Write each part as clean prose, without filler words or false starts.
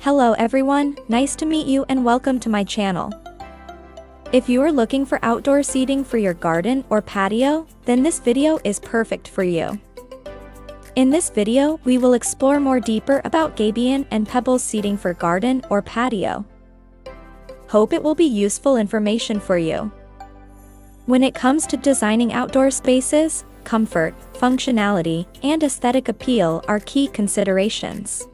Hello everyone, nice to meet you and welcome to my channel. If you are looking for outdoor seating for your garden or patio, then this video is perfect for you. In this video, we will explore more deeper about Gabion and Pebbles seating for garden or patio. Hope it will be useful information for you. When it comes to designing outdoor spaces, comfort, functionality, and aesthetic appeal are key considerations.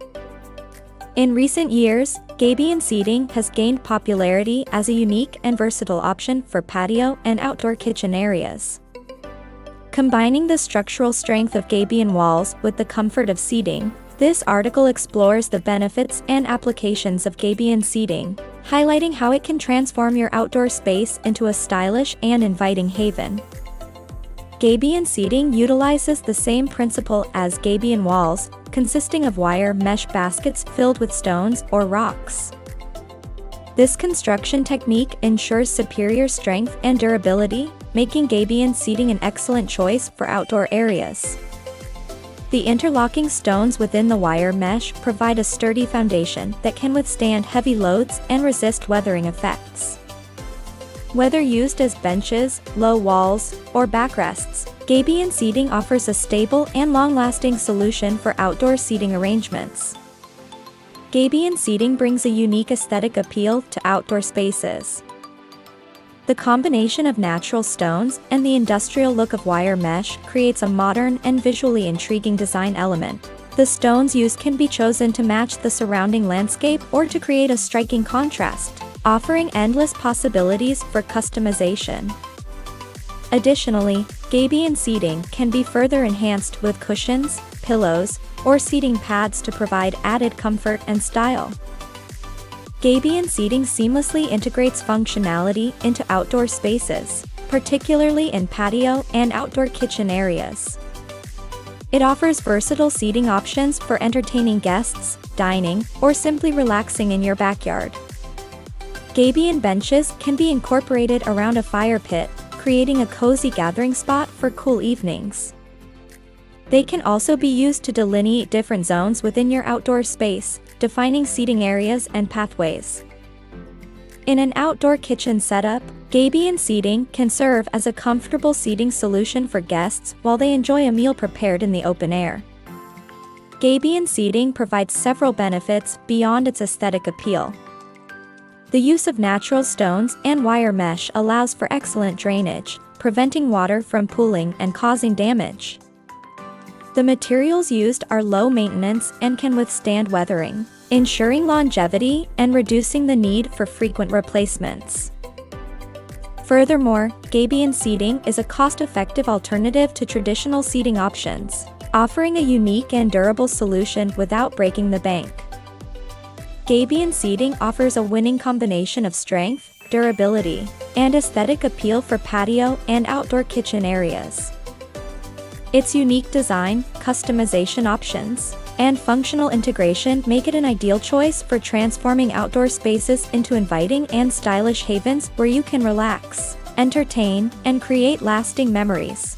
In recent years, Gabion seating has gained popularity as a unique and versatile option for patio and outdoor kitchen areas. Combining the structural strength of Gabion walls with the comfort of seating, this article explores the benefits and applications of Gabion seating, highlighting how it can transform your outdoor space into a stylish and inviting haven. Gabion seating utilizes the same principle as Gabion walls, consisting of wire mesh baskets filled with stones or rocks. This construction technique ensures superior strength and durability, making Gabion seating an excellent choice for outdoor areas. The interlocking stones within the wire mesh provide a sturdy foundation that can withstand heavy loads and resist weathering effects. Whether used as benches, low walls, or backrests, Gabion seating offers a stable and long-lasting solution for outdoor seating arrangements. Gabion seating brings a unique aesthetic appeal to outdoor spaces. The combination of natural stones and the industrial look of wire mesh creates a modern and visually intriguing design element. The stones used can be chosen to match the surrounding landscape or to create a striking contrast, offering endless possibilities for customization. Additionally, Gabion seating can be further enhanced with cushions, pillows, or seating pads to provide added comfort and style. Gabion seating seamlessly integrates functionality into outdoor spaces, particularly in patio and outdoor kitchen areas. It offers versatile seating options for entertaining guests, dining, or simply relaxing in your backyard. Gabion benches can be incorporated around a fire pit, creating a cozy gathering spot for cool evenings. They can also be used to delineate different zones within your outdoor space, defining seating areas and pathways. In an outdoor kitchen setup, Gabion seating can serve as a comfortable seating solution for guests while they enjoy a meal prepared in the open air. Gabion seating provides several benefits beyond its aesthetic appeal. The use of natural stones and wire mesh allows for excellent drainage, preventing water from pooling and causing damage. The materials used are low maintenance and can withstand weathering, ensuring longevity and reducing the need for frequent replacements. Furthermore, Gabion seating is a cost-effective alternative to traditional seating options, offering a unique and durable solution without breaking the bank. Gabion seating offers a winning combination of strength, durability, and aesthetic appeal for patio and outdoor kitchen areas. Its unique design, customization options, and functional integration make it an ideal choice for transforming outdoor spaces into inviting and stylish havens where you can relax, entertain, and create lasting memories.